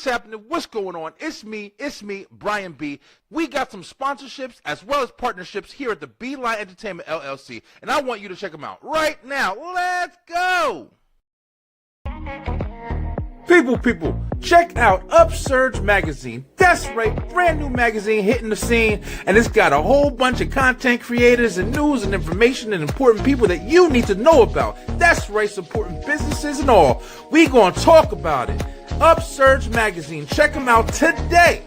What's happening? What's going on? It's me, Brian B. We got some sponsorships as well as partnerships here at the Beeline Entertainment LLC, and I want you to check them out right now. Let's go! People, check out Upsurge Magazine. That's right, brand new magazine hitting the scene, and it's got a whole bunch of content creators and news and information and important people that you need to know about. That's right, supporting businesses and all. We gonna talk about it. Upsurge Magazine, check them out today.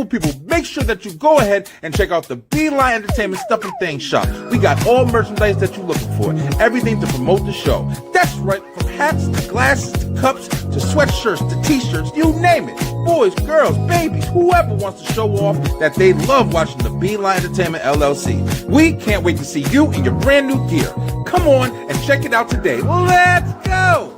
People, make sure that you go ahead and check out the Beeline Entertainment Stuff and Things shop. We got all merchandise that you're looking for, everything to promote the show. That's right, from hats to glasses to cups to sweatshirts to t-shirts, you name it. Boys, girls, babies, whoever wants to show off that they love watching the Beeline Entertainment LLC. We can't wait to see you in your brand new gear. Come on and check it out today. Let's go!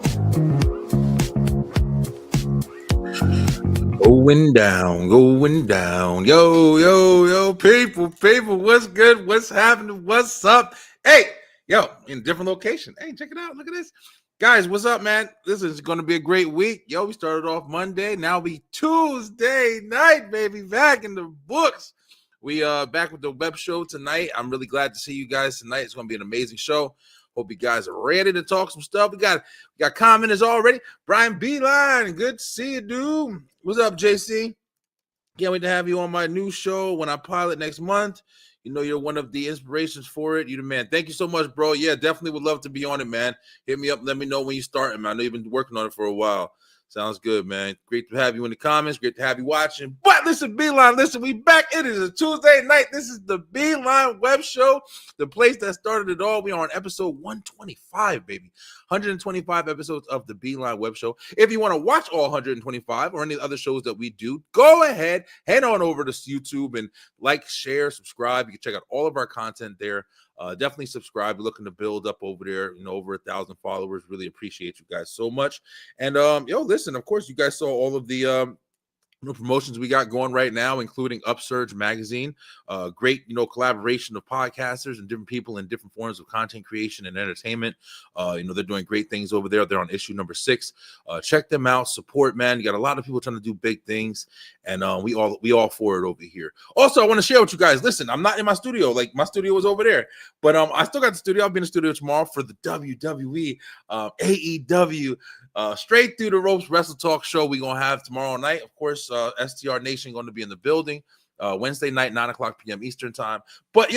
Going down. Yo, people, what's good? What's happening? What's up? Hey, yo, in a different location. Hey, check it out. Look at this. Guys, what's up, man? This is going to be a great week. Yo, we started off Monday. Now we Tuesday night, baby. Back in the books. We back with the web show tonight. I'm really glad to see you guys tonight. It's going to be an amazing show. Hope you guys are ready to talk some stuff. We got commenters already. Brian Beeline, good to see you, dude. What's up, JC? Can't wait to have you on my new show when I pilot next month. You know you're one of the inspirations for it. You the man. Thank you so much, bro. Yeah, definitely would love to be on it, man. Hit me up. Let me know when you start, man. I know you've been working on it for a while. Sounds good, man. Great to have you in the comments. Great to have you watching. But listen, Beeline, listen, we back. It is a Tuesday night. This is the Beeline Web Show, the place that started it all. We are on episode 125, baby. 125 episodes of the Beeline Web Show. If you want to watch all 125 or any other shows that we do, go ahead, head on over to YouTube and like, share, subscribe. You can check out all of our content there. Definitely subscribe. We're looking to build up over there, over 1,000 followers. Really appreciate you guys so much. And listen, of course, you guys saw all of the promotions we got going right now, including Upsurge Magazine. Great, collaboration of podcasters and different people in different forms of content creation and entertainment. They're doing great things over there. They're on issue number 6. Check them out. Support, man. You got a lot of people trying to do big things, and we all for it over here. Also, I want to share with you guys. Listen, I'm not in my studio. Like, my studio was over there, but I still got the studio. I'll be in the studio tomorrow for the WWE, AEW. Straight through the ropes Wrestle Talk show we're gonna have tomorrow night. Of course, STR Nation going to be in the building Wednesday night, 9:00 p.m. Eastern time. But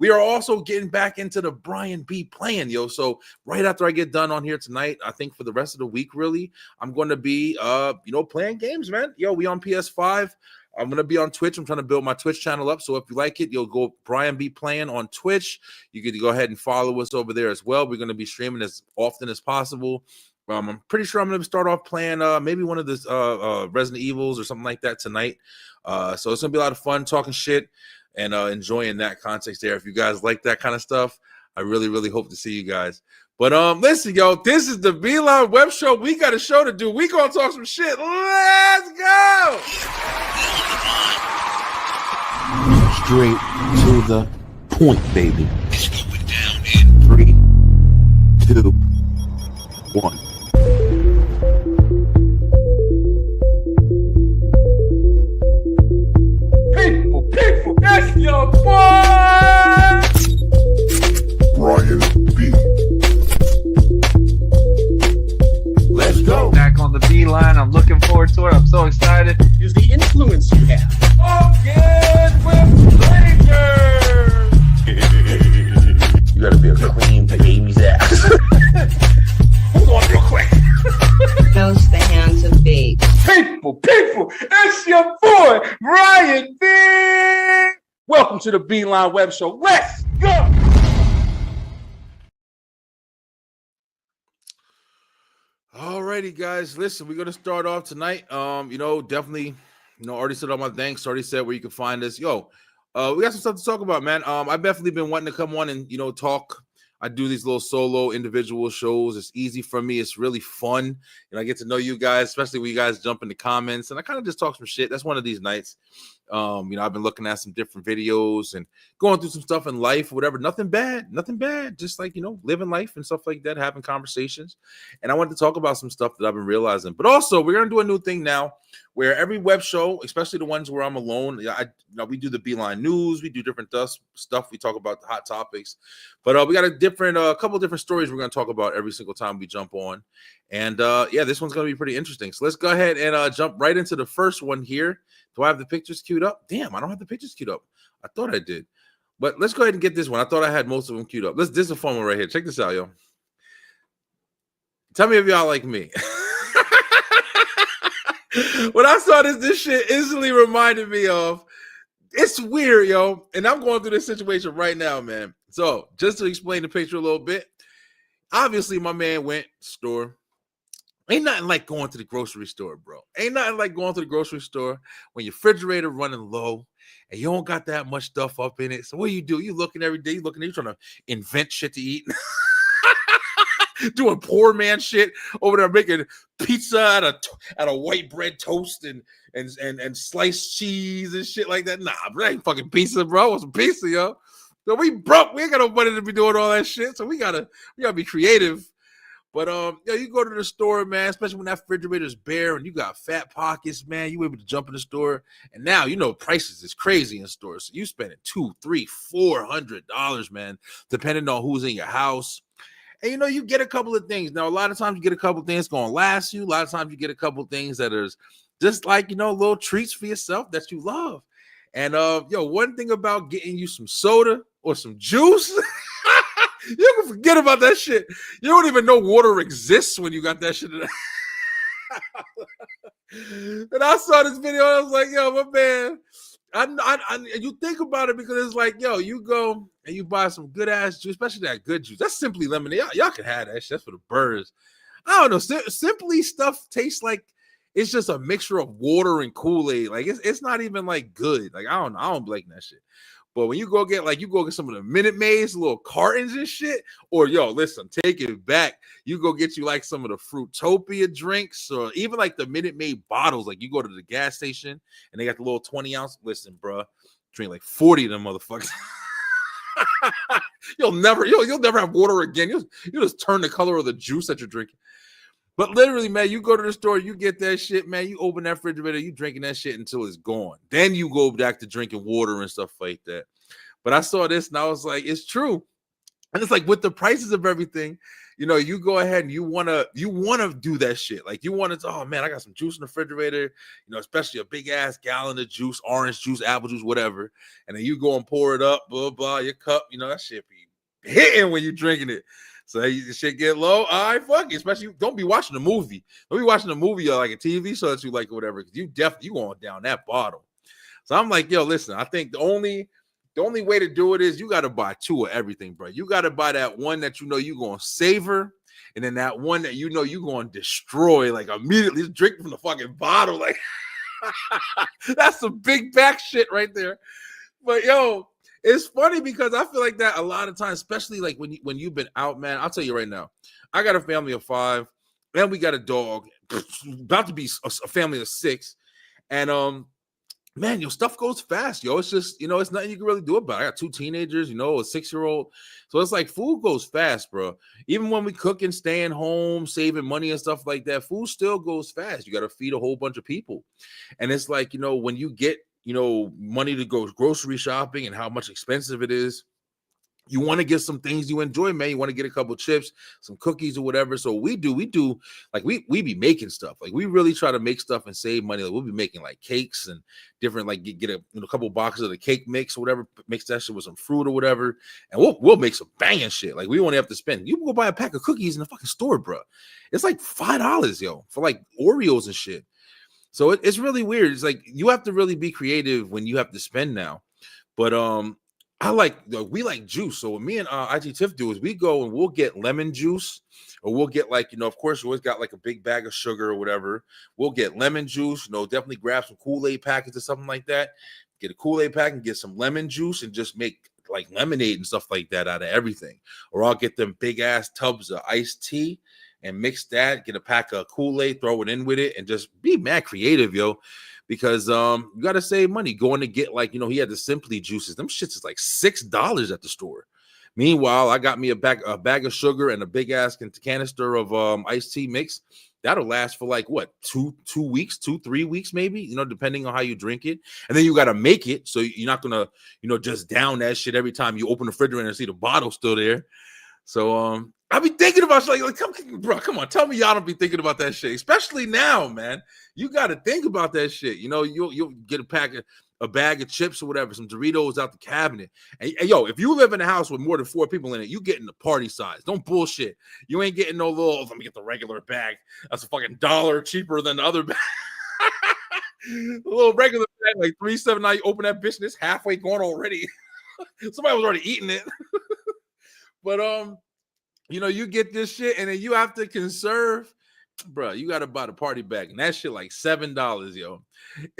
we are also getting back into the Brian B playing, So right after I get done on here tonight, I think for the rest of the week, really, I'm going to be playing games, man. We on PS5. I'm going to be on Twitch. I'm trying to build my Twitch channel up. So if you like it, you'll go Brian B playing on Twitch. You can go ahead and follow us over there as well. We're going to be streaming as often as possible. I'm pretty sure I'm going to start off playing maybe one of the Resident Evils or something like that tonight. So it's going to be a lot of fun talking shit and enjoying that context there. If you guys like that kind of stuff, I really, really hope to see you guys. But listen, this is the Beeline Web Show. We got a show to do. We going to talk some shit. Let's go! Straight to the point, baby. It's going down in 3, 2, 1. People, that's your boy! Brian B. Let's go. Back on the Beeline. I'm looking forward to it. I'm so excited. Is the influence you have. Again with strangers! You gotta be a clean baby's ass. Hold on real quick. Knows the hands of fate. People, it's your boy, Brian B. Welcome to the Beeline Web Show. Let's go! Alrighty, guys. Listen, we're gonna start off tonight. Definitely, already said all my thanks. Already said where you can find us. We got some stuff to talk about, man. I've definitely been wanting to come on and talk. I do these little solo individual shows. It's easy for me. It's really fun. And I get to know you guys, especially when you guys jump in the comments. And I kind of just talk some shit. That's one of these nights. I've been looking at some different videos and going through some stuff in life, whatever. Nothing bad. Just like, living life and stuff like that, having conversations. And I wanted to talk about some stuff that I've been realizing. But also, we're going to do a new thing now where every web show, especially the ones where I'm alone, we do the Beeline news, we do different stuff. We talk about the hot topics. But we got a couple different stories we're going to talk about every single time we jump on. And this one's going to be pretty interesting. So let's go ahead and jump right into the first one here. Do I have the pictures queued up? Damn, I don't have the pictures queued up. I thought I did. But let's go ahead and get this one. I thought I had most of them queued up. This is a fun one right here. Check this out, yo. Tell me if y'all like me. When I saw this shit instantly reminded me of, it's weird, yo. And I'm going through this situation right now, man. So just to explain the picture a little bit, obviously my man went to the store. Ain't nothing like going to the grocery store, bro. Ain't nothing like going to the grocery store when your refrigerator running low and you don't got that much stuff up in it. So what do? You looking every day, you trying to invent shit to eat. Doing poor man shit over there, making pizza out of white bread toast and sliced cheese and shit like that. Nah, bro, that ain't fucking pizza, bro. I want some pizza, yo. So we broke. We ain't got no money to be doing all that shit. So we gotta be creative. But you go to the store, man, especially when that refrigerator is bare and you got fat pockets, man. You able to jump in the store, and now prices is crazy in stores. So you spending $200, $300, $400, man, depending on who's in your house. And you get a couple of things. Now, a lot of times you get a couple of things gonna last you. A lot of times you get a couple of things that are just like little treats for yourself that you love. And one thing about getting you some soda or some juice. You can forget about that shit. You don't even know water exists when you got that shit. And I saw this video, I was like, yo, my man. You think about it because it's like, yo, you go and you buy some good ass juice, especially that good juice. That's Simply Lemonade. Y'all can have that shit. That's for the birds. I don't know. Simply stuff tastes like it's just a mixture of water and Kool-Aid. Like it's not even like good. Like I don't like that shit. But when you go get some of the Minute Maids, little cartons and shit, or listen, take it back. You go get you like some of the Fruitopia drinks, or even like the Minute Maid bottles. Like you go to the gas station and they got the little 20-ounce. Listen, bro, drink like 40 of them motherfuckers. You'll never have water again. You'll just turn the color of the juice that you're drinking. But literally, man, you go to the store, you get that shit, man. You open that refrigerator, you drinking that shit until it's gone. Then you go back to drinking water and stuff like that. But I saw this and I was like, it's true. And it's like with the prices of everything, you go ahead and you wanna do that shit. Like you want to, oh man, I got some juice in the refrigerator, especially a big ass gallon of juice, orange juice, apple juice, whatever. And then you go and pour it up, blah blah, your cup, that shit be hitting when you're drinking it. So the shit get low. All right, fuck it. Especially don't be watching a movie. Don't be watching a movie or like a TV show that you like or whatever. Because you going down that bottle. So I'm like, yo, listen. I think the only way to do it is you got to buy two of everything, bro. You got to buy that one that you're going to savor, and then that one that you're going to destroy like immediately. Just drink from the fucking bottle. Like that's some big back shit right there. But yo. It's funny because I feel like that a lot of times, especially like when you've been out, man. I'll tell you right now, I got a family of 5, and we got a dog, about to be a family of 6, and man, your stuff goes fast, yo. It's just it's nothing you can really do about it. I got 2 teenagers, a 6-year-old, so it's like food goes fast, bro. Even when we cooking, staying home, saving money and stuff like that, food still goes fast. You got to feed a whole bunch of people, and it's like when you get money to go grocery shopping and how much expensive it is. You want to get some things you enjoy, man. You want to get a couple chips, some cookies or whatever. So we do like we be making stuff. Like we really try to make stuff and save money. Like we'll be making like cakes and different, like get a couple boxes of the cake mix or whatever, mix that shit with some fruit or whatever. And we'll make some banging shit. Like we won't have to spend. You can go buy a pack of cookies in the fucking store, bro. It's like $5, yo, for like Oreos and shit. So it's really weird. It's like you have to really be creative when you have to spend now. But we like juice. So what me and IG Tiff do is we go and we'll get lemon juice, or we'll get like of course we always got like a big bag of sugar or whatever. We'll get lemon juice. Definitely grab some Kool-Aid packets or something like that. Get a Kool-Aid pack and get some lemon juice and just make like lemonade and stuff like that out of everything. Or I'll get them big ass tubs of iced tea. and mix that, get a pack of Kool-Aid, throw it in with it, and just be mad creative, yo. Because you gotta save money going to get, like, he had the Simply juices. Them shits is like $6 at the store. Meanwhile, I got me a bag of sugar and a big ass canister of iced tea mix. That'll last for like what, 2 weeks, 3 weeks, maybe, depending on how you drink it. And then you gotta make it, so you're not gonna, just down that shit every time you open the refrigerator and see the bottle still there. So I be thinking about shit like come on, tell me y'all don't be thinking about that shit, especially now, man. You got to think about that shit. You'll get a bag of chips or whatever, some Doritos out the cabinet. And yo, if you live in a house with more than 4 people in it, you getting the party size. Don't bullshit. You ain't getting no little, let me get the regular bag. That's a fucking $1 cheaper than the other bag. A little regular bag, like $3.79. You open that bitch and it's halfway gone already. Somebody was already eating it. But you get this shit and then you have to conserve, bro. You got to buy the party bag, and that shit like $7, yo.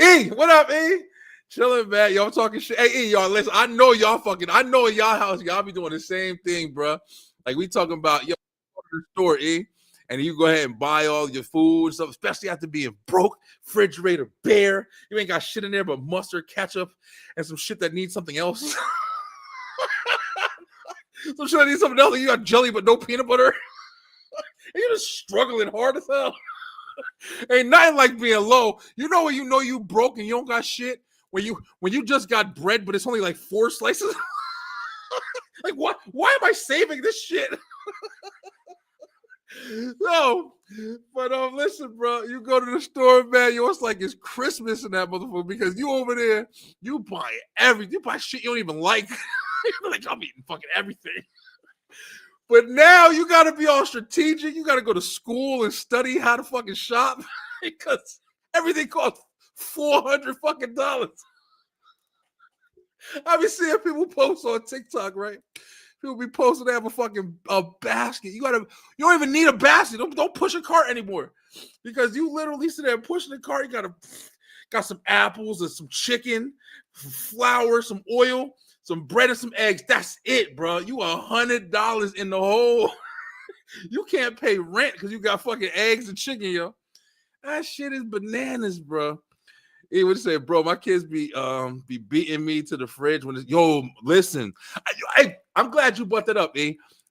E, what up, E? Chilling, man. Y'all talking shit. Hey, E, y'all listen. I know in y'all house, y'all be doing the same thing, bro. Like we talking about, yo, go to the store, E, and you go ahead and buy all your food and stuff, especially after being broke, refrigerator bare. You ain't got shit in there but mustard, ketchup, and some shit that needs something else. So should I need something else? You got jelly but no peanut butter. And you're just struggling hard as hell. Ain't nothing like being low. When you broke and you don't got shit. When you just got bread, but it's only like 4 slices. Like what? Why am I saving this shit? No, but listen, bro. You go to the store, man. It's like it's Christmas in that motherfucker because you over there, you buy everything. You buy shit you don't even like. You're like, I'm eating fucking everything. But now you got to be all strategic. You got to go to school and study how to fucking shop because everything costs $400 fucking dollars. I be seeing people post on TikTok, right? People be posting they have a basket. You don't even need a basket. Don't push a cart anymore because you literally sit there pushing the cart. You got some apples and some chicken, flour, some oil, some bread and some eggs. That's it, bro. You $100 in the hole. You can't pay rent because you got fucking eggs and chicken, yo. That shit is bananas, bro. He would say, bro, my kids be beating me to the fridge when it's, yo, listen. I'm glad you brought that up,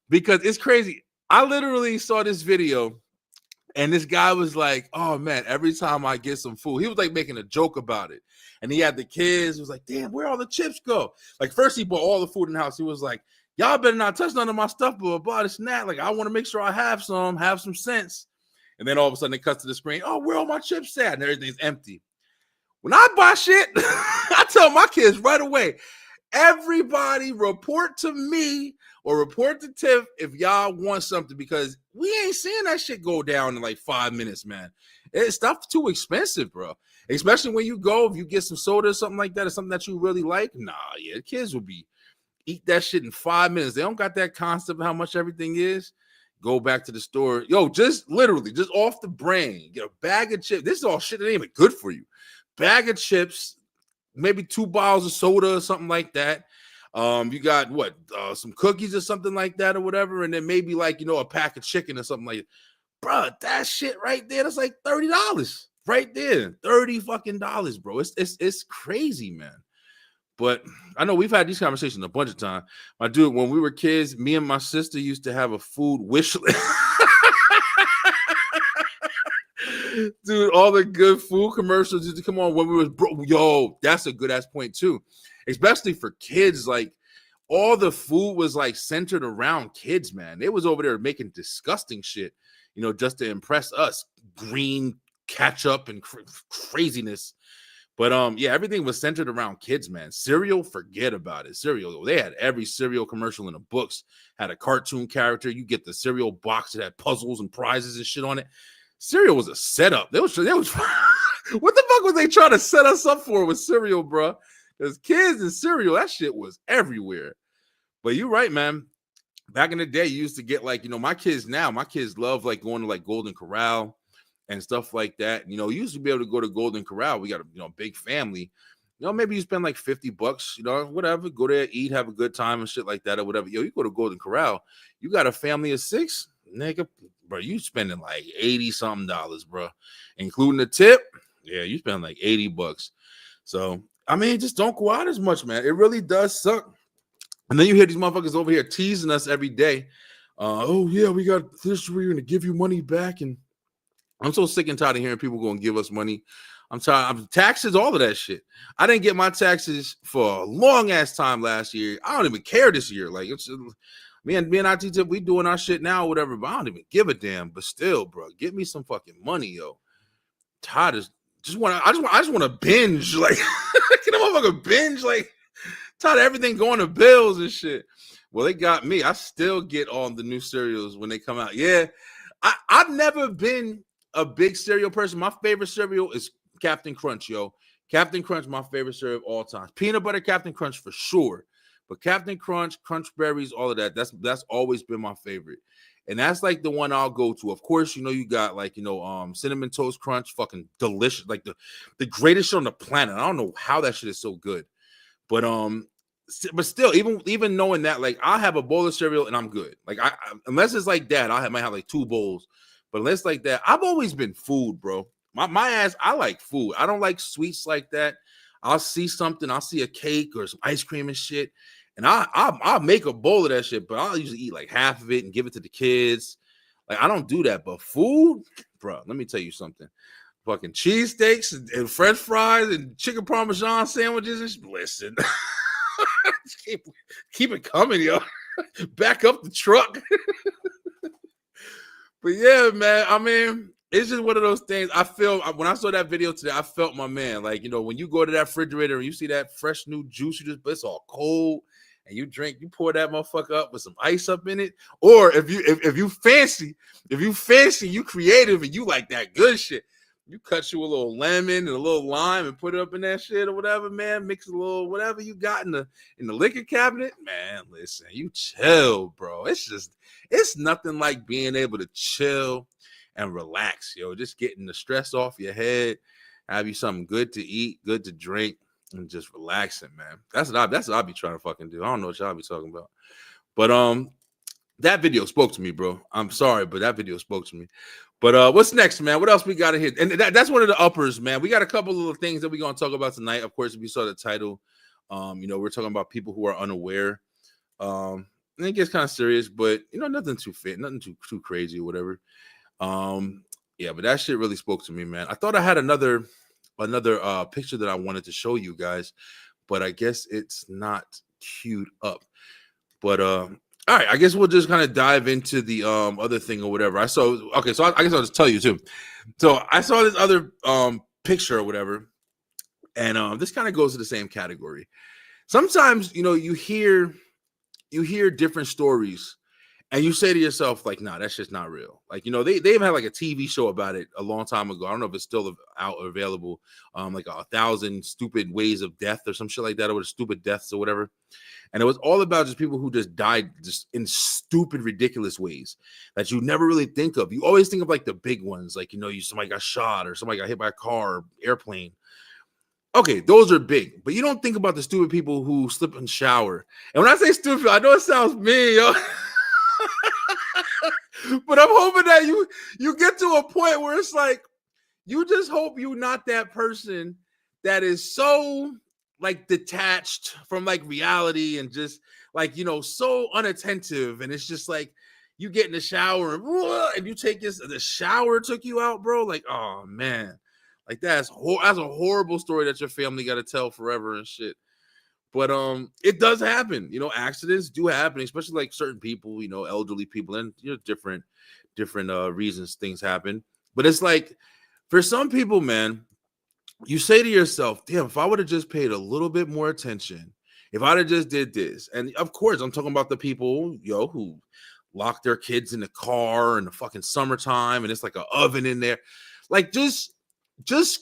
because it's crazy. I literally saw this video and this guy was like, oh man, every time I get some food, he was like making a joke about it. And he had the kids. He was like, damn, where all the chips go? Like first he bought all the food in the house. He was like, y'all better not touch none of my stuff, but this and that. Like I want to make sure I have some sense. And then all of a sudden it cuts to the screen. Oh, where all my chips at? And everything's empty. When I buy shit, I tell my kids right away, everybody report to me or report to Tiff if y'all want something because we ain't seeing that shit go down in like 5 minutes, man. It's stuff too expensive, bro. Especially when you go, if you get some soda or something like that or something that you really like, the kids will eat that shit in 5 minutes. They don't got that concept of how much everything is. Go back to the store. Yo, just literally, just off the brain, get a bag of chips. This is all shit that ain't even good for you. Bag of chips, maybe 2 bottles of soda or something like that. You got some cookies or something like that or whatever, and then maybe like a pack of chicken or something like that. Bro, that shit right there, that's like $30 right there. $30 fucking dollars, bro. It's crazy, man. But I know we've had these conversations a bunch of times. My dude, when we were kids, me and my sister used to have a food wish list. Dude, all the good food commercials used to come on when we was broke. Yo, that's a good ass point too, especially for kids. Like all the food was like centered around kids, man. They was over there making disgusting shit, just to impress us. Green ketchup and craziness. But yeah, everything was centered around kids, man. Cereal, forget about it. Cereal, they had every cereal commercial in the books. Had a cartoon character. You get the cereal box that had puzzles and prizes and shit on it. Cereal was a setup. They was what the fuck was they trying to set us up for with cereal, bro? Because kids and cereal, that shit was everywhere. But you're right, man. Back in the day, you used to get like, my kids love like going to like Golden Corral and stuff like that. You used to be able to go to Golden Corral. We got a big family. Maybe you spend like $50, whatever. Go there, eat, have a good time and shit like that or whatever. Yo, you go to Golden Corral, you got a family of 6. nigga, bro, you spending like 80 something dollars, bro, including the tip. Yeah, you spend like $80. So I mean, just don't go out as much, man. It really does suck. And then you hear these motherfuckers over here teasing us every day. Oh yeah, we got this. We're gonna give you money back, and I'm so sick and tired of hearing people going to give us money. I'm tired. I'm taxes, all of that shit. I didn't get my taxes for a long ass time last year. I don't even care this year. Like it's me and IT Tip, we doing our shit now, or whatever. But I don't even give a damn. But still, bro, give me some fucking money, yo. Tired is I just want to binge. Like, can a motherfucker binge? Like, tired of everything going to bills and shit. Well, they got me. I still get on the new cereals when they come out. Yeah, I've never been a big cereal person. My favorite cereal is Captain Crunch, yo. Captain Crunch, my favorite cereal of all time. Peanut butter Captain Crunch for sure. But Captain Crunch, Crunch Berries, all of that, that's always been my favorite. And that's like the one I'll go to. Of course, you know, you got like, Cinnamon Toast Crunch, fucking delicious. Like the greatest shit on the planet. I don't know how that shit is so good. But still, even knowing that, like, I'll have a bowl of cereal and I'm good. Like, I unless it's like that, might have like 2 bowls. But unless like that, I've always been food, bro. My ass, I like food. I don't like sweets like that. I'll see something, I'll see a cake or some ice cream and shit, and I'll make a bowl of that shit, but I'll usually eat like half of it and give it to the kids. Like, I don't do that. But food, bro, let me tell you something. Fucking cheesesteaks and French fries and chicken parmesan sandwiches. And listen, keep it coming, yo. Back up the truck. But yeah, man, I mean, it's just one of those things. I feel when I saw that video today, I felt my man. Like, when you go to that refrigerator and you see that fresh new juice, but it's all cold, and you pour that motherfucker up with some ice up in it. Or if you fancy, you creative and you like that good shit, you cut you a little lemon and a little lime and put it up in that shit or whatever, man. Mix a little whatever you got in the liquor cabinet, man. Listen, you chill, bro. It's nothing like being able to chill and relax, yo. Just getting the stress off your head, have you something good to eat, good to drink, and just relaxing, man. That's what I'll be trying to fucking do. I don't know what y'all be talking about, but that video spoke to me, bro. I'm sorry, but that video spoke to me. But what's next, man? What else we got to hit? And that's one of the uppers, man. We got a couple of things that we're gonna talk about tonight. Of course, if you saw the title, we're talking about people who are unaware. And it gets kind of serious, but nothing too fit, nothing too crazy or whatever. Yeah, but that shit really spoke to me, man. I thought I had another picture that I wanted to show you guys, but I guess it's not queued up. But all right, I guess we'll just kind of dive into the other thing or whatever. I guess I'll just tell you too. So I saw this other picture or whatever, and this kind of goes to the same category. Sometimes you hear different stories, and you say to yourself, like, nah, that's just not real. Like, they even had like a TV show about it a long time ago. I don't know if it's still out or available. Like 1,000 Stupid Ways of Death or some shit like that, or stupid deaths or whatever. And it was all about just people who just died just in stupid, ridiculous ways that you never really think of. You always think of like the big ones, like, somebody got shot or somebody got hit by a car or airplane. Okay, those are big, but you don't think about the stupid people who slip in shower. And when I say stupid, I know it sounds mean, yo. But I'm hoping that you get to a point where it's like, you just hope you're not that person that is so like detached from like reality and just like, so unattentive. And it's just like you get in the shower and you the shower took you out, bro. Like, oh man, like that's a horrible story that your family got to tell forever and shit. But it does happen. Accidents do happen, especially like certain people, elderly people, and different reasons things happen. But it's like, for some people, man, you say to yourself, damn, if I would have just paid a little bit more attention, if I'd have just did this. And of course, I'm talking about the people, who lock their kids in the car in the fucking summertime and it's like an oven in there. Like, just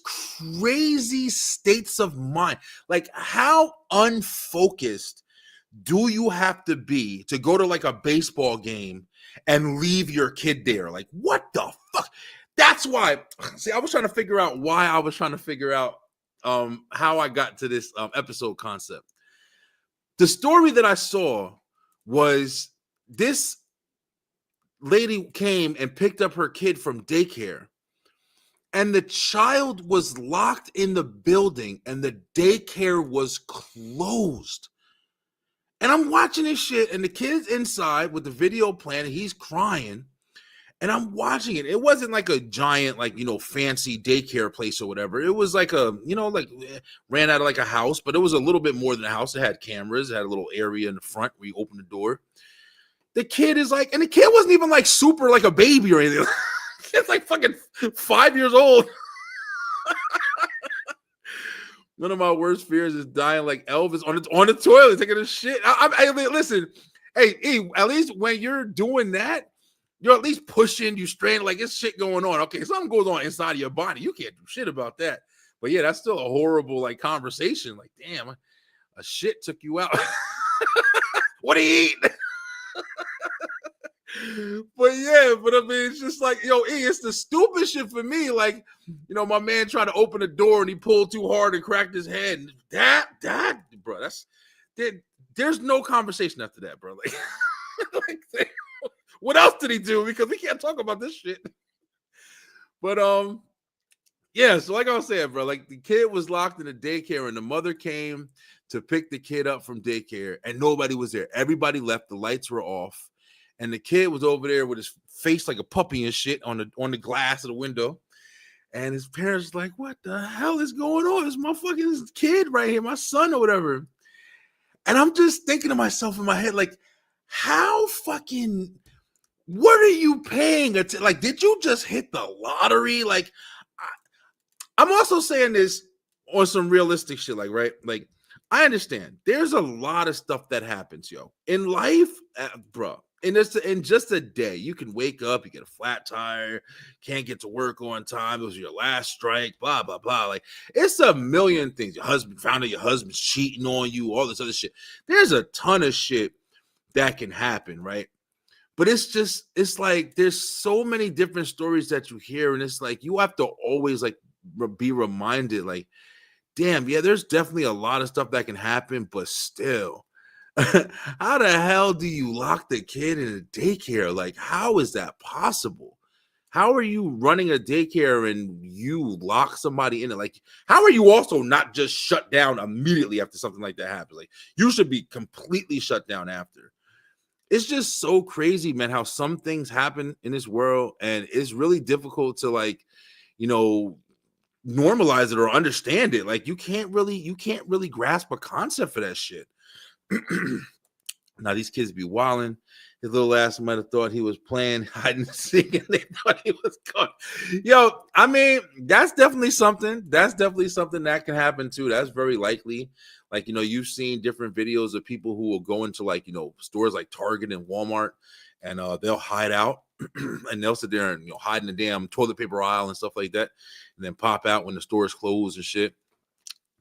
crazy states of mind. Like, how unfocused do you have to be to go to like a baseball game and leave your kid there? Like, what the fuck? That's why. See, I was trying to figure out how I got to this episode concept. The story that I saw was this lady came and picked up her kid from daycare, and the child was locked in the building and the daycare was closed. And I'm watching this shit, and the kid's inside with the video playing, and he's crying. And I'm watching it. It wasn't like a giant, like, fancy daycare place or whatever. It was like ran out of like a house, but it was a little bit more than a house. It had cameras. It had a little area in the front where you open the door. The kid is like, and the kid wasn't even like super like a baby or anything. It's like fucking 5 years old. One of my worst fears is dying like Elvis on the toilet taking a shit. I mean, listen, hey, at least when you're doing that, you're at least pushing, you strain, like it's shit going on. Okay, something goes on inside of your body. You can't do shit about that. But yeah, that's still a horrible like conversation. Like, damn, a shit took you out. What do you eat? But I mean, it's just like, it's the stupid shit for me. Like, my man tried to open the door and he pulled too hard and cracked his head. And that, bro, there's no conversation after that, bro. Like, what else did he do? Because we can't talk about this shit. But yeah, so like I was saying, bro, like the kid was locked in a daycare and the mother came to pick the kid up from daycare and nobody was there. Everybody left, the lights were off, and the kid was over there with his face like a puppy and shit on the glass of the window. And his parents like, what the hell is going on? It's my fucking kid right here, my son or whatever. And I'm just thinking to myself in my head, like, how fucking, what are you paying attention? Like, did you just hit the lottery? Like, I'm also saying this on some realistic shit, like, right? Like, I understand there's a lot of stuff that happens, in life, bro. In just a day, you can wake up, you get a flat tire, can't get to work on time, it was your last strike, blah, blah, blah. Like, it's a million things. Your husband found out your husband's cheating on you, all this other shit. There's a ton of shit that can happen, right? But it's like there's so many different stories that you hear, and it's like you have to always like be reminded, like, damn, yeah, there's definitely a lot of stuff that can happen, but still, how the hell do you lock the kid in a daycare? Like, how is that possible? How are you running a daycare and you lock somebody in it? Like, how are you also not just shut down immediately after something like that happens? Like, you should be completely shut down after. It's just so crazy, man, how some things happen in this world, and it's really difficult to, like, normalize it or understand it. Like, you can't really grasp a concept for that shit. Now these kids be wilding. His little ass might have thought he was playing hide and seek, and they thought he was caught. I mean, that's definitely something. That's definitely something that can happen too. That's very likely. Like, you've seen different videos of people who will go into, like, stores like Target and Walmart, and they'll hide out and they'll sit there and hide in the damn toilet paper aisle and stuff like that, and then pop out when the store is closed and shit.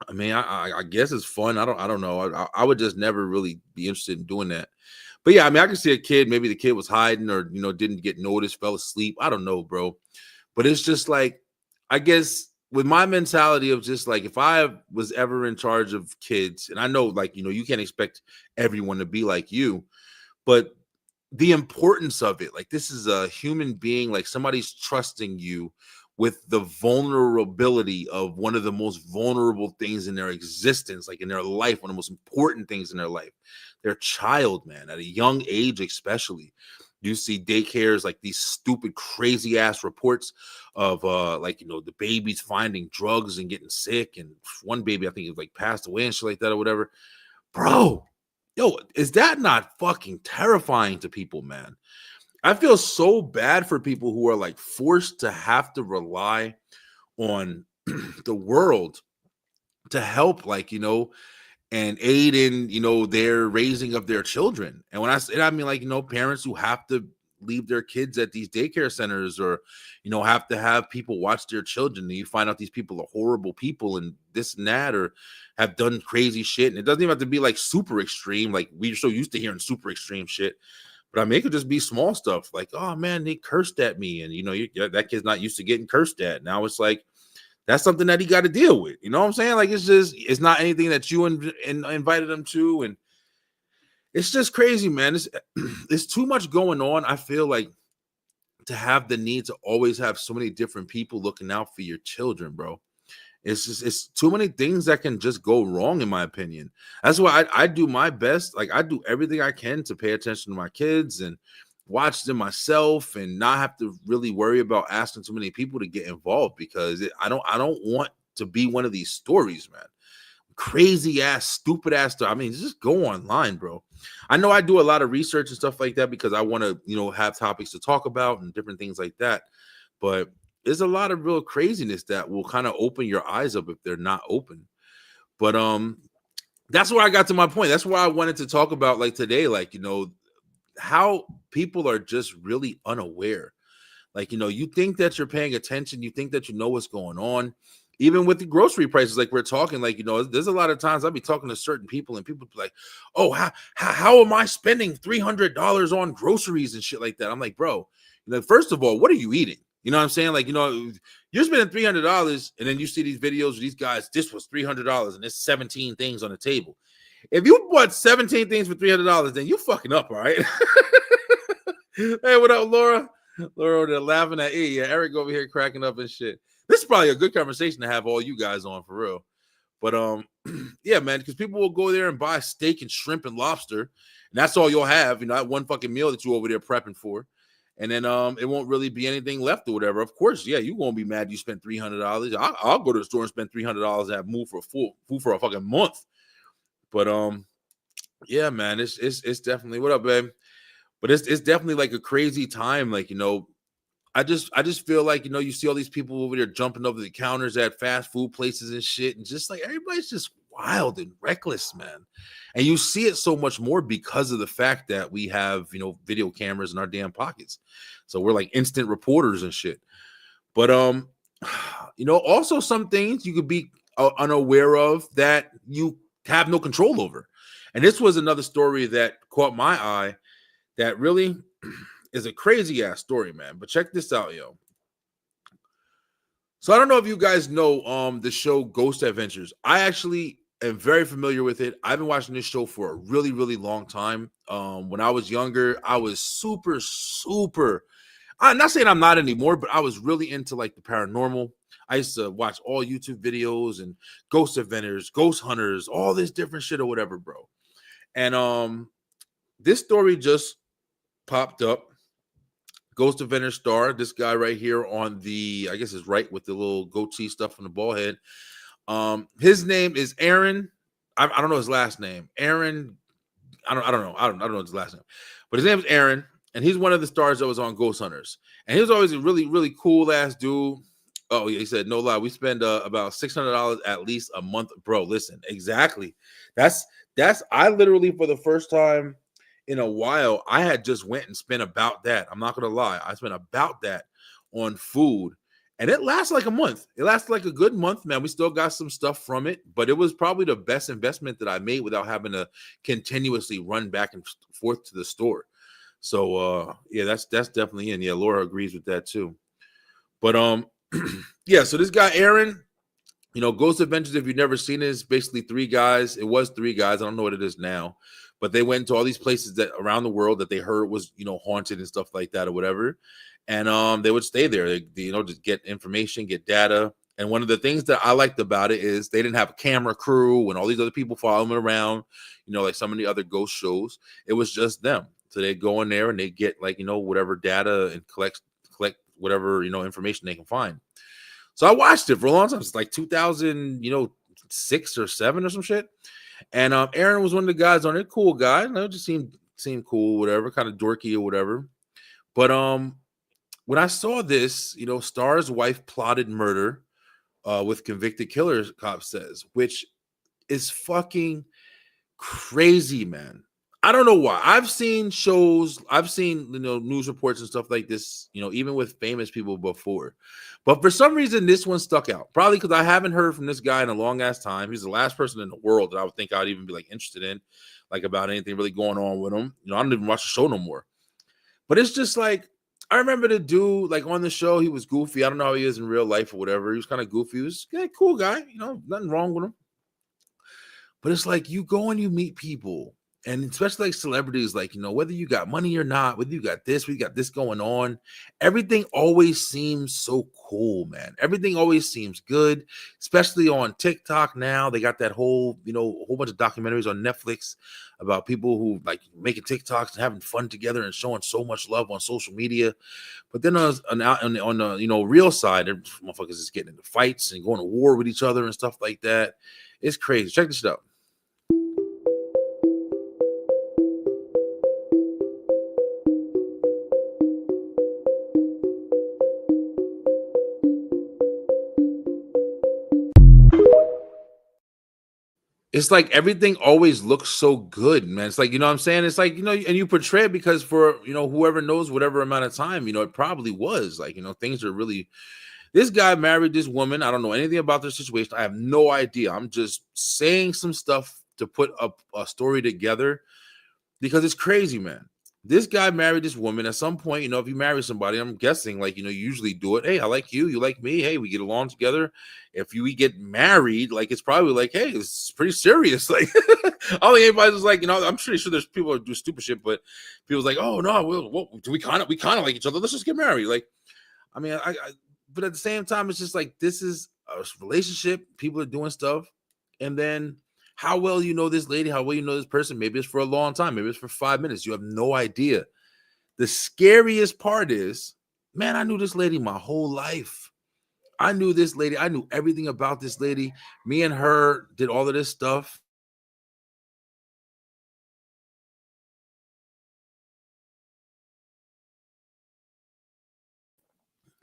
I mean, I guess it's fun. I don't know. I would just never really be interested in doing that. But yeah, I mean, I can see a kid, maybe the kid was hiding or, didn't get noticed, fell asleep. I don't know, bro. But it's just like, I guess with my mentality of just like, if I was ever in charge of kids, and I know, like, you can't expect everyone to be like you, but the importance of it, like, this is a human being, like somebody's trusting you with the vulnerability of one of the most vulnerable things in their existence, like in their life, one of the most important things in their life, their child, man, at a young age, especially. You see daycares, like these stupid, crazy ass reports of the babies finding drugs and getting sick. And one baby, I think, it like passed away and shit like that or whatever. Bro, is that not fucking terrifying to people, man? I feel so bad for people who are like forced to have to rely on the world to help, like, and aid in, their raising of their children. And when I say that, I mean, like, parents who have to leave their kids at these daycare centers or, have to have people watch their children. And you find out these people are horrible people and this and that, or have done crazy shit. And it doesn't even have to be like super extreme. Like, we're so used to hearing super extreme shit. But I mean, it could just be small stuff like, oh man, they cursed at me. And, that kid's not used to getting cursed at. Now it's like, that's something that he got to deal with. You know what I'm saying? Like, it's not anything that you invited him to. And it's just crazy, man. It's too much going on. I feel like to have the need to always have so many different people looking out for your children, bro. It's just, it's too many things that can just go wrong, in my opinion. That's why I do my best. Like, I do everything I can to pay attention to my kids and watch them myself, and not have to really worry about asking too many people to get involved, because I don't want to be one of these stories, man. Crazy ass, stupid ass stuff. I mean, just go online, bro. I know I do a lot of research and stuff like that because I want to, have topics to talk about and different things like that. But there's a lot of real craziness that will kind of open your eyes up if they're not open. But that's where I got to my point. That's why I wanted to talk about, like, today, like, how people are just really unaware. Like, you think that you're paying attention, you think that you know what's going on. Even with the grocery prices, like we're talking, like, there's a lot of times I'll be talking to certain people and people be like, oh, how am I spending $300 on groceries and shit like that? I'm like, bro, first of all, what are you eating? You know what I'm saying? Like, you're spending $300 and then you see these videos of these guys, this was $300 and there's 17 things on the table. If you bought 17 things for $300, then you fucking up, all right? Hey, what up, Laura? Laura over there laughing at E. Yeah, Eric over here cracking up and shit. This is probably a good conversation to have all you guys on, for real. But yeah, man, because people will go there and buy steak and shrimp and lobster, and that's all you'll have, that one fucking meal that you over there prepping for. And then it won't really be anything left or whatever. Of course, yeah, you won't be mad you spent $300. I'll go to the store and spend $300 and have food for a fucking month. But yeah, man, it's definitely, what up, babe? But it's definitely like a crazy time. Like, I just feel like, you see all these people over there jumping over the counters at fast food places and shit, and just like everybody's just wild and reckless, man. And you see it so much more because of the fact that we have, video cameras in our damn pockets. So we're like instant reporters and shit. But also some things you could be unaware of that you have no control over. And this was another story that caught my eye that really is a crazy ass story, man. But check this out, yo. So I don't know if you guys know the show Ghost Adventures. I actually am very familiar with it. I've been watching this show for a really, really long time. When I was younger, I was super. I'm not saying I'm not anymore, but I was really into like the paranormal. I used to watch all YouTube videos and Ghost Adventures, Ghost Hunters, all this different shit or whatever, bro. And this story just popped up. Ghost Adventure star, this guy right here on the, I guess is right with the little goatee stuff on the ball head. His name is Aaron. I don't know his last name. Aaron. I don't know his last name, but his name is Aaron, and he's one of the stars that was on Ghost Hunters. And he was always a really, really cool ass dude. Oh, yeah, he said, no lie, we spend about $600 at least a month, bro. Listen, exactly. That's I literally, for the first time in a while, I had just went and spent about that. I'm not gonna lie, I spent about that on food, and it lasts like a month. It lasts like a good month, man. We still got some stuff from it, but it was probably the best investment that I made without having to continuously run back and forth to the store. So yeah, that's definitely in. Yeah, Laura agrees with that too. But yeah, so this guy Aaron, Ghost Adventures, if you've never seen it, is basically three guys. It was three guys. I don't know what it is now. But they went to all these places that around the world that they heard was, haunted and stuff like that or whatever. And they would stay there. They just get information, get data. And one of the things that I liked about it is they didn't have a camera crew and all these other people following them around, like some of the other ghost shows. It was just them. So they go in there and they get whatever data and collect whatever, information they can find. So I watched it for a long time. It's like 2006 or 7 or some shit. And Aaron was one of the guys on it. Cool guy. Just seemed cool, whatever, kind of dorky or whatever. But when I saw this, Star's wife plotted murder with convicted killer, cop says, which is fucking crazy, man. I don't know why. I've seen shows, I've seen news reports and stuff like this, even with famous people before. But for some reason, this one stuck out. Probably because I haven't heard from this guy in a long ass time. He's the last person in the world that I would think I'd even be interested in, about anything really going on with him. I don't even watch the show no more. But it's just I remember the dude on the show. He was goofy. I don't know how he is in real life or whatever. He was kind of goofy. He was a cool guy. Nothing wrong with him. But it's you go and you meet people And especially like celebrities, like, whether you got money or not, whether you got this, we got this going on, everything always seems so cool, man. Everything always seems good, especially on TikTok now. They got that whole, a whole bunch of documentaries on Netflix about people who like making TikToks and having fun together and showing so much love on social media. But then on the real side, motherfuckers is getting into fights and going to war with each other and stuff like that. It's crazy. Check this out. It's like everything always looks so good, man. It's like, what I'm saying? It's like, and you portray it because for, whoever knows whatever amount of time, it probably was like, things are really, this guy married this woman. I don't know anything about their situation. I have no idea. I'm just saying some stuff to put up a story together because it's crazy, man. This guy married this woman. At some point, if you marry somebody, I'm guessing, like, you usually do it. Hey, I like you. You like me. Hey, we get along together. If we get married, like, it's probably like, hey, it's pretty serious. Like, I don't think anybody's just like, I'm pretty sure there's people that do stupid shit, but people's like, oh, no, we kind of like each other. Let's just get married. Like, I mean, but at the same time, it's just like, this is a relationship. People are doing stuff. And then, how well you know this lady, how well you know this person, maybe it's for a long time, maybe it's for 5 minutes. You have no idea. The scariest part is, man, I knew this lady my whole life. I knew this lady. I knew everything about this lady. Me and her did all of this stuff.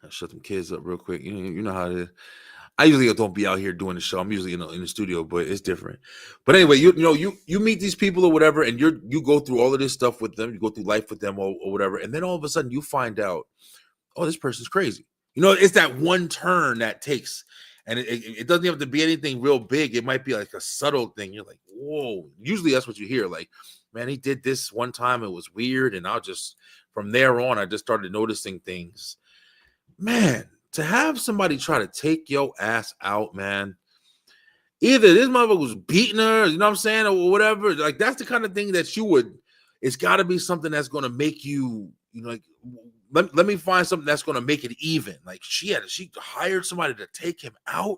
I'll shut them kids up real quick. You know how it is. I usually don't be out here doing the show. I'm usually in the studio, but it's different. But anyway, you meet these people or whatever, and you go through all of this stuff with them. You go through life with them or whatever, and then all of a sudden you find out, oh, this person's crazy. It's that one turn that takes, and it doesn't have to be anything real big. It might be like a subtle thing. You're like, whoa. Usually that's what you hear. Like, man, he did this one time. It was weird, and from there on, I just started noticing things. Man, to have somebody try to take your ass out, man. Either this motherfucker was beating her, you know what I'm saying, or whatever. Like, that's the kind of thing that it's got to be something that's going to make you, like, let me find something that's going to make it even. Like, she hired somebody to take him out.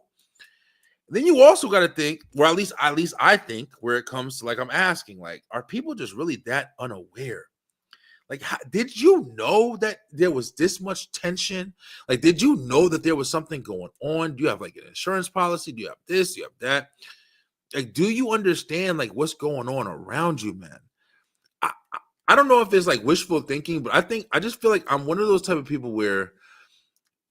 Then you also got to think, or at least I think, where it comes to, like, I'm asking, like, are people just really that unaware? Like, did you know that there was this much tension? Like, did you know that there was something going on? Do you have like an insurance policy? Do you have this? Do you have that? Like, do you understand like what's going on around you, man? I don't know if it's like wishful thinking, but I just feel like I'm one of those type of people where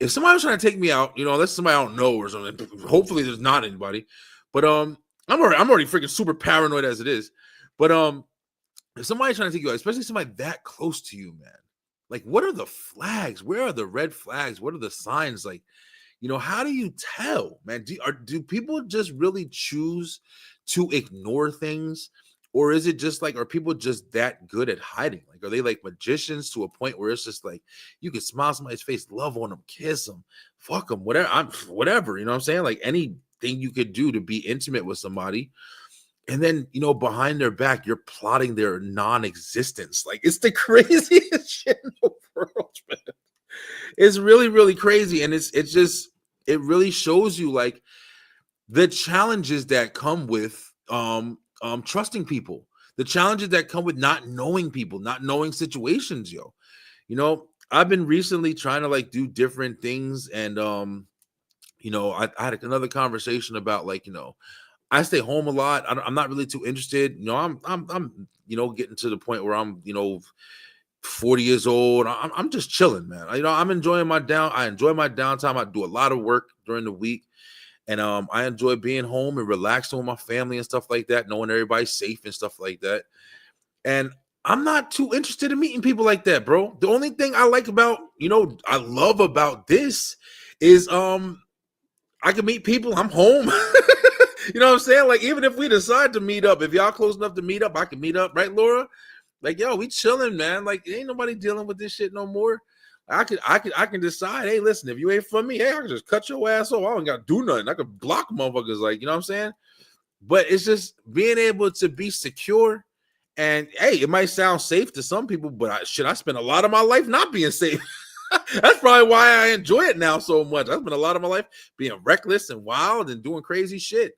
if somebody was trying to take me out, unless somebody I don't know or something, hopefully there's not anybody, but I'm already freaking super paranoid as it is, but if somebody's trying to take you out, especially somebody that close to you, man, like, what are the flags? Where are the red flags? What are the signs? Like, how do you tell, man? Do people just really choose to ignore things? Or is it just like, are people just that good at hiding? Like, are they like magicians to a point where it's just like, you can smile somebody's face, love on them, kiss them, fuck them, whatever, you know what I'm saying? Like, anything you could do to be intimate with somebody. And then, behind their back, you're plotting their non-existence. Like, it's the craziest shit in the world, man. It's really, really crazy. And it really shows you like the challenges that come with trusting people, the challenges that come with not knowing people, not knowing situations, yo. I've been recently trying to like do different things. And I had another conversation about like, I stay home a lot. I'm not really too interested. I'm getting to the point where I'm, 40 years old. I'm just chilling, man. I'm enjoying I enjoy my downtime. I do a lot of work during the week, and I enjoy being home and relaxing with my family and stuff like that, knowing everybody's safe and stuff like that. And I'm not too interested in meeting people like that, bro. The only thing I like about, I love about this is I can meet people. I'm home. You know what I'm saying? Like, even if we decide to meet up, if y'all close enough to meet up, I can meet up, right, Laura? Like, yo, we chilling, man. Like, ain't nobody dealing with this shit no more. I can decide, hey, listen, if you ain't for me, hey, I can just cut your ass off. I don't gotta do nothing. I can block motherfuckers, like, you know what I'm saying? But it's just being able to be secure And hey, it might sound safe to some people, but I spent a lot of my life not being safe. That's probably why I enjoy it now so much. I spent a lot of my life being reckless and wild and doing crazy shit.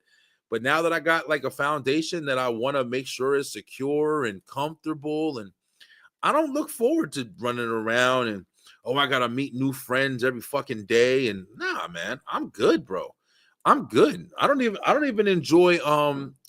But now that I got like a foundation that I want to make sure is secure and comfortable, and I don't look forward to running around and, oh, I gotta meet new friends every fucking day. And nah, man, I'm good, bro. I'm good. I don't even enjoy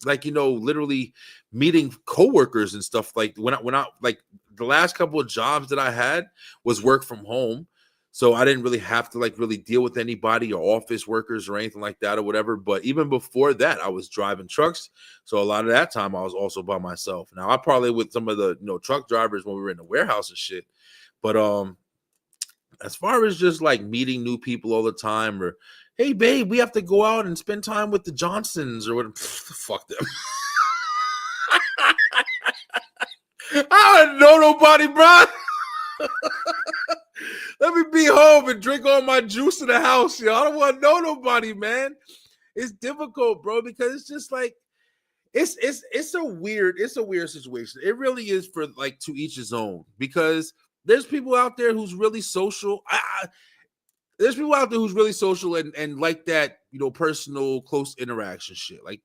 like, you know, literally meeting coworkers and stuff. Like when I like the last couple of jobs that I had was work from home. So I didn't really have to like really deal with anybody or office workers or anything like that or whatever. But even before that, I was driving trucks. So a lot of that time I was also by myself. Now I probably with some of the, you know, truck drivers when we were in the warehouse and shit. But as far as just like meeting new people all the time, or hey babe, we have to go out and spend time with the Johnsons or what, fuck them. I don't know nobody, bro. Let me be home and drink all my juice in the house, yo. I don't want to know nobody, man. It's difficult, bro, because it's just like it's a weird situation. It really is, for like to each his own, because there's people out there who's really social. There's people out there who's really social and like that, you know, personal, close interaction shit. Like,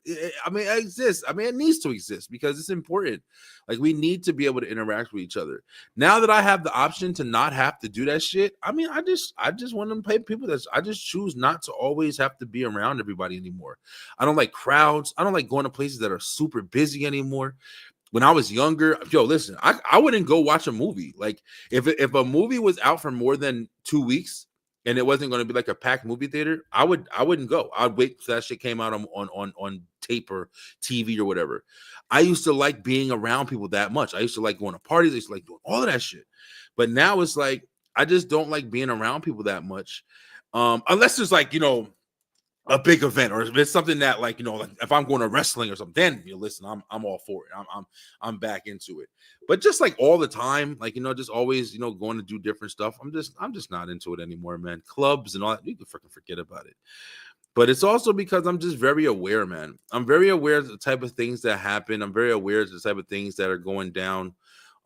I mean, it exists. I mean, it needs to exist because it's important. Like, we need to be able to interact with each other. Now that I have the option to not have to do that shit, I mean, I just want to pay people I just choose not to always have to be around everybody anymore. I don't like crowds. I don't like going to places that are super busy anymore. When I was younger, yo, listen, I wouldn't go watch a movie. Like, if a movie was out for more than 2 weeks, and it wasn't going to be like a packed movie theater, I wouldn't go. I'd wait till that shit came out on tape or TV or whatever. I used to like being around people that much. I used to like going to parties. I used to like doing all of that shit. But now it's like I just don't like being around people that much, unless there's like, you know, a big event, or if it's something that, like, you know, like if I'm going to wrestling or something, then, you know, listen, I'm all for it. I'm back into it. But just like all the time, like, you know, just always, you know, going to do different stuff. I'm just not into it anymore, man. Clubs and all that, you can freaking forget about it. But it's also because I'm just very aware, man. I'm very aware of the type of things that happen. I'm very aware of the type of things that are going down.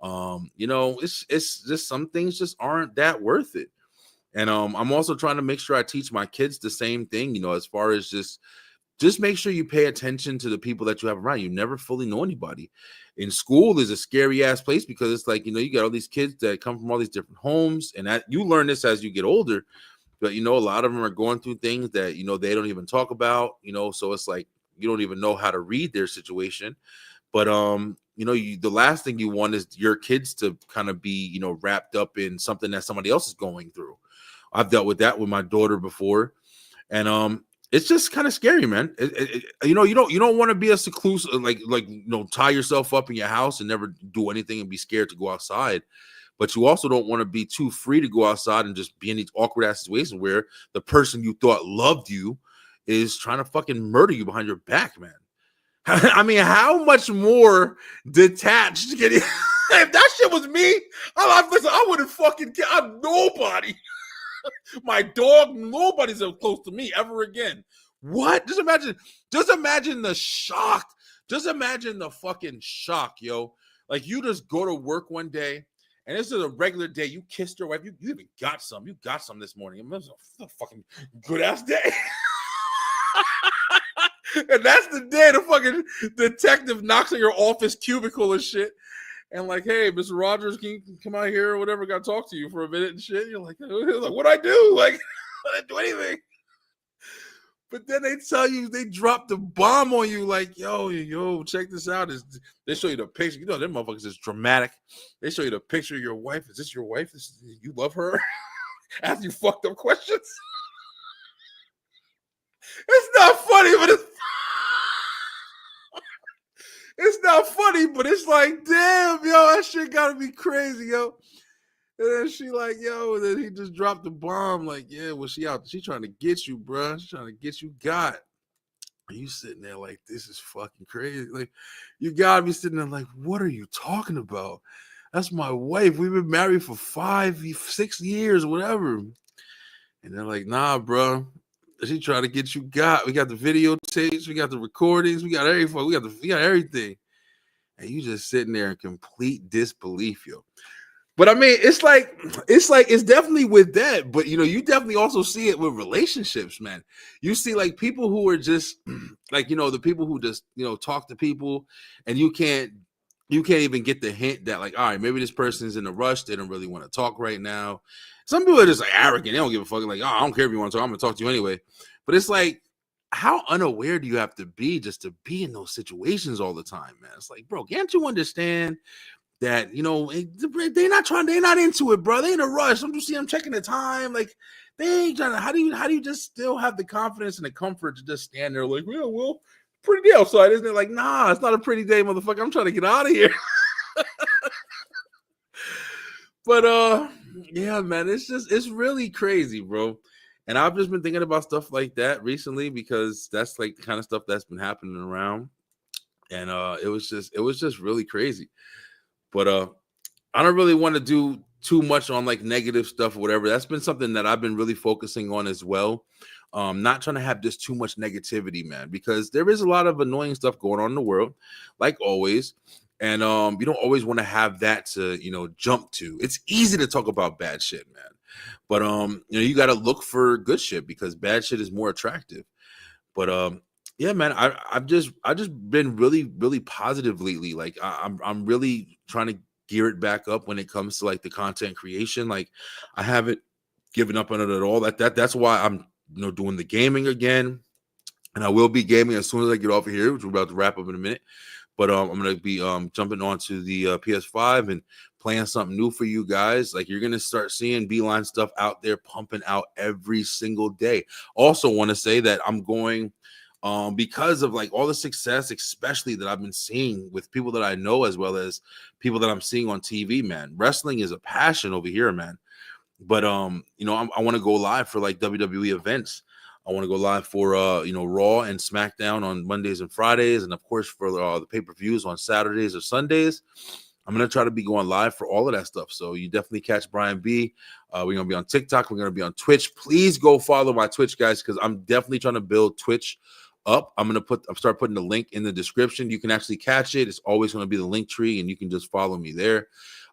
You know, it's just some things just aren't that worth it. And I'm also trying to make sure I teach my kids the same thing, you know, as far as just make sure you pay attention to the people that you have around. You never fully know anybody. In school is a scary ass place because it's like, you know, you got all these kids that come from all these different homes, and that you learn this as you get older. But, you know, a lot of them are going through things that, you know, they don't even talk about, you know, so it's like you don't even know how to read their situation. But you know, the last thing you want is your kids to kind of be, you know, wrapped up in something that somebody else is going through. I've dealt with that with my daughter before, and it's just kind of scary, man. You know, you don't want to be a seclusive, like you know, tie yourself up in your house and never do anything and be scared to go outside. But you also don't want to be too free to go outside and just be in these awkward ass situations where the person you thought loved you is trying to fucking murder you behind your back, man. I mean, how much more detached can you? If that shit was me, listen, I wouldn't fucking care. I'm nobody. My dog, nobody's so close to me ever again. What? Just imagine the shock. Just imagine the fucking shock, yo. Like, you just go to work one day, and this is a regular day. You kissed your wife. You even got some. You got some this morning. It was a fucking good ass day. And that's the day the fucking detective knocks on your office cubicle and shit. And like, hey, Mr. Rogers, can you come out here or whatever? Got to talk to you for a minute and shit. You're like, what'd I do? Like, I didn't do anything. But then they tell you they dropped the bomb on you. Like, yo, check this out. They show you the picture. You know, them motherfuckers is dramatic. They show you the picture of your wife. Is this your wife? You love her? Ask you fucked up questions. It's not funny, but it's not funny, but it's like, damn, yo, that shit gotta be crazy, yo. And then she like, yo, and then he just dropped the bomb. Like, yeah, well, she trying to get you, bro. She's trying to get you got. And you sitting there like, this is fucking crazy. Like, you gotta be sitting there like, what are you talking about? That's my wife. We've been married for 5-6 years, whatever. And they're like, nah, bro. She trying to get you got. We got the videotapes, we got the recordings, we got everything. We got everything. and you just sitting there in complete disbelief, yo. But I mean, it's definitely with that, but you definitely also see it with relationships, man. You see like people who are just like, the people who just, talk to people, and you can't even get the hint that, like, all right, maybe this person's in a rush, they don't really want to talk right now. Some people are just like arrogant, they don't give a fuck, like, oh, I don't care if you want to talk, I'm gonna talk to you anyway. But it's like, how unaware do you have to be just to be in those situations all the time, man? It's like, bro, can't you understand that they're not into it, bro? They in a rush. Don't you see them checking the time? Like, they ain't trying to. How do you just still have the confidence and the comfort to just stand there like, yeah, well, pretty day outside, isn't it? Like, nah, it's not a pretty day, motherfucker. I'm trying to get out of here. But yeah, man, it's really crazy, bro. And I've just been thinking about stuff like that recently, because that's like the kind of stuff that's been happening around. And it was just really crazy. But I don't really want to do too much on like negative stuff or whatever. That's been something that I've been really focusing on as well. Not trying to have just too much negativity, man, because there is a lot of annoying stuff going on in the world, like always. And you don't always want to have that to, jump to. It's easy to talk about bad shit, man. But you got to look for good shit, because bad shit is more attractive. But yeah, man, I've just been really, really positive lately. Like I'm really trying to gear it back up when it comes to like the content creation. Like, I haven't given up on it at all. That's why I'm doing the gaming again, and I will be gaming as soon as I get off of here, which we're about to wrap up in a minute. But I'm gonna be jumping onto the PS5 and playing something new for you guys. Like, you're gonna start seeing Beeline stuff out there pumping out every single day. Also, want to say that I'm going, because of like all the success, especially that I've been seeing with people that I know, as well as people that I'm seeing on TV, man. Wrestling is a passion over here, man. But I want to go live for like WWE events. I want to go live for Raw and SmackDown on Mondays and Fridays, and of course for the pay-per-views on Saturdays or Sundays. I'm gonna try to be going live for all of that stuff. So you definitely catch Brian B. We're gonna be on TikTok. We're gonna be on Twitch. Please go follow my Twitch, guys, because I'm definitely trying to build Twitch up. I'm start putting the link in the description. You can actually catch it. It's always going to be the link tree, and you can just follow me there.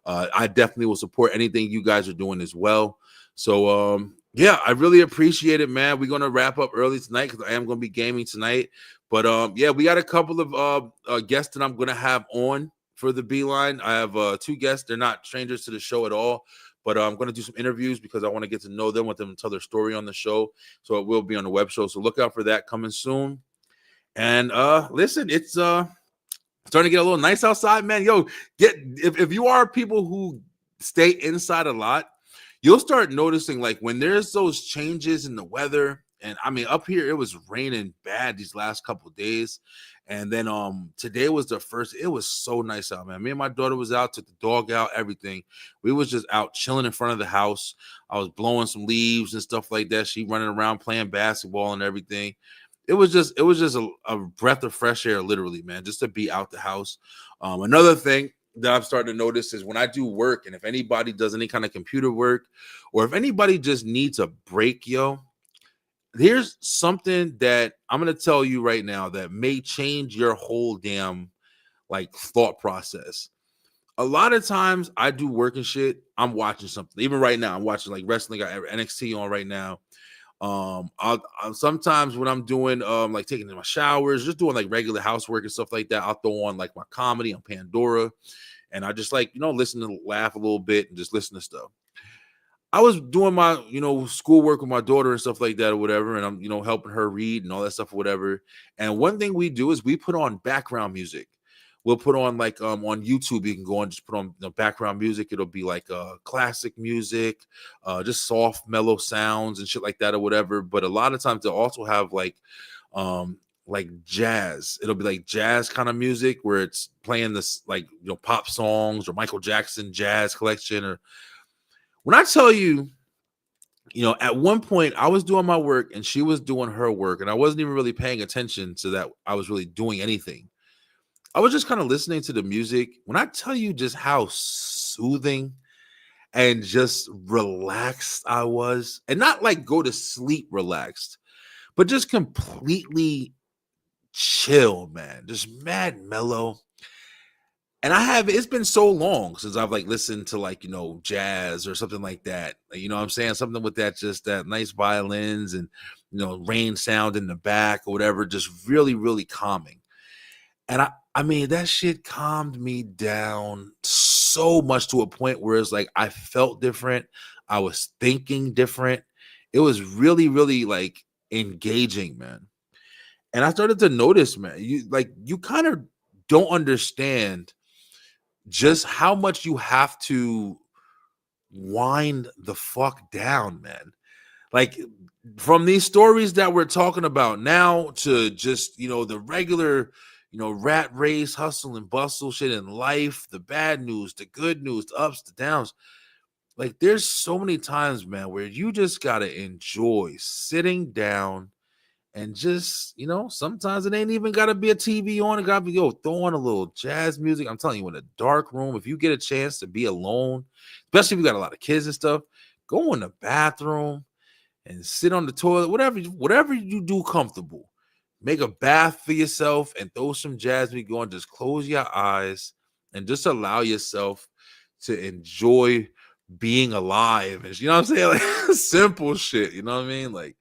I definitely will support anything you guys are doing as well. So yeah, I really appreciate it, man. We're going to wrap up early tonight because I am going to be gaming tonight. But yeah, we got a couple of guests that I'm going to have on for the Beeline. I have 2 guests. They're not strangers to the show at all. But I'm going to do some interviews because I want to get to know them, want them to tell their story on the show. So it will be on the web show. So look out for that coming soon. And listen, it's starting to get a little nice outside, man. Yo, if you are people who stay inside a lot, you'll start noticing like when there's those changes in the weather. And I mean, up here it was raining bad these last couple of days. And then today was the first. It was so nice out, man. Me and my daughter was out, took the dog out, everything. We was just out chilling in front of the house. I was blowing some leaves and stuff like that. She running around playing basketball and everything. It was just a breath of fresh air, literally, man, just to be out the house. Another thing that I'm starting to notice is when I do work, and if anybody does any kind of computer work, or if anybody just needs a break, yo, here's something that I'm going to tell you right now that may change your whole damn like thought process. A lot of times I do work and shit, I'm watching something. Even right now, I'm watching like wrestling. I got NXT on right now. I'll sometimes when I'm doing like taking my showers, just doing like regular housework and stuff like that, I'll throw on like my comedy on Pandora, and I just like listen to laugh a little bit and just listen to stuff. I was doing my, schoolwork with my daughter and stuff like that or whatever. And I'm, helping her read and all that stuff or whatever. And one thing we do is we put on background music. We'll put on like on YouTube, you can go and just put on background music. It'll be like classic music, just soft, mellow sounds and shit like that or whatever. But a lot of times they'll also have like jazz. It'll be like jazz kind of music where it's playing this like, pop songs or Michael Jackson jazz collection. Or when I tell you, at one point I was doing my work and she was doing her work and I wasn't even really paying attention to that. I was really doing anything. I was just kind of listening to the music. When I tell you just how soothing and just relaxed I was, and not like go to sleep relaxed, but just completely chill, man, just mad mellow. And it's been so long since I've like listened to like, jazz or something like that. You know what I'm saying? Something with that, just that nice violins and, rain sound in the back or whatever, just really, really calming. And I mean, that shit calmed me down so much to a point where it's like I felt different. I was thinking different. It was really, really like engaging, man. And I started to notice, man, you kind of don't understand just how much you have to wind the fuck down, man. Like from these stories that we're talking about now to just, the regular, rat race, hustle and bustle shit in life, the bad news, the good news, the ups, the downs. Like there's so many times, man, where you just got to enjoy sitting down and just, sometimes it ain't even got to be a TV on. It got to be, throw on a little jazz music. I'm telling you, in a dark room, if you get a chance to be alone, especially if you got a lot of kids and stuff, go in the bathroom and sit on the toilet, whatever you do comfortable. Make a bath for yourself and throw some jazz music on. Just close your eyes and just allow yourself to enjoy being alive. And you know what I'm saying? Like simple shit. You know what I mean? Like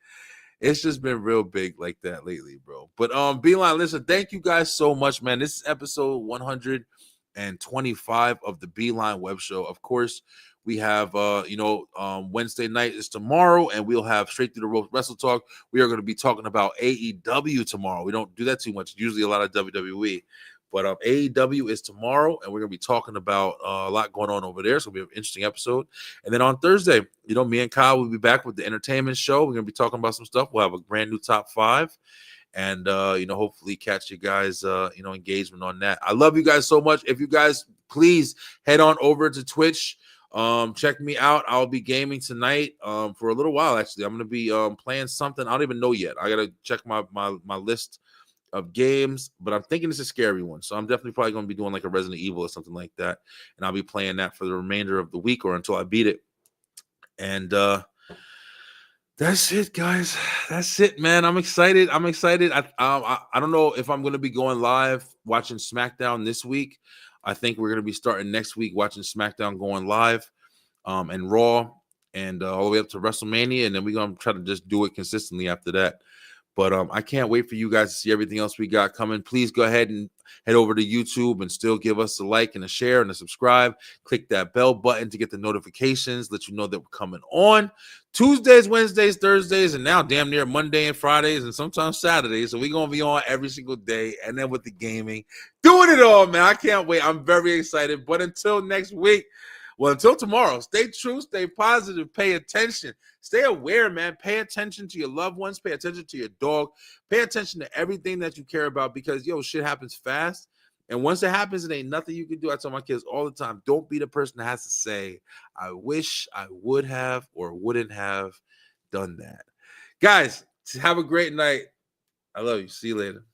it's just been real big like that lately, bro. But Beeline, listen, thank you guys so much, man. This is episode 125 of the Beeline Web Show. Of course, we have Wednesday night is tomorrow, and we'll have Straight Through the Rope Wrestle Talk. We are going to be talking about AEW tomorrow. We don't do that too much. Usually a lot of WWE. But AEW is tomorrow, and we're going to be talking about a lot going on over there. So we have an interesting episode. And then on Thursday, me and Kyle will be back with the entertainment show. We're going to be talking about some stuff. We'll have a brand new top 5. And, hopefully catch you guys, engagement on that. I love you guys so much. If you guys, please head on over to Twitch. Check me out. I'll be gaming tonight for a little while, actually. I'm going to be playing something. I don't even know yet. I got to check my list of games, but I'm thinking it's a scary one. So I'm definitely probably going to be doing like a Resident Evil or something like that. And I'll be playing that for the remainder of the week or until I beat it. And that's it, guys. That's it, man. I'm excited. I don't know if I'm going to be going live watching SmackDown this week. I think we're going to be starting next week watching SmackDown going live and Raw and all the way up to WrestleMania. And then we're going to try to just do it consistently after that. But I can't wait for you guys to see everything else we got coming. Please go ahead and head over to YouTube and still give us a like and a share and a subscribe. Click that bell button to get the notifications, let you know that we're coming on Tuesdays, Wednesdays, Thursdays, and now damn near Monday and Fridays and sometimes Saturdays. So we're going to be on every single day. And then with the gaming, doing it all, man. I can't wait. I'm very excited. But until next week, until tomorrow, stay true, stay positive, pay attention. Stay aware, man. Pay attention to your loved ones. Pay attention to your dog. Pay attention to everything that you care about because, shit happens fast. And once it happens, it ain't nothing you can do. I tell my kids all the time, don't be the person that has to say, I wish I would have or wouldn't have done that. Guys, have a great night. I love you. See you later.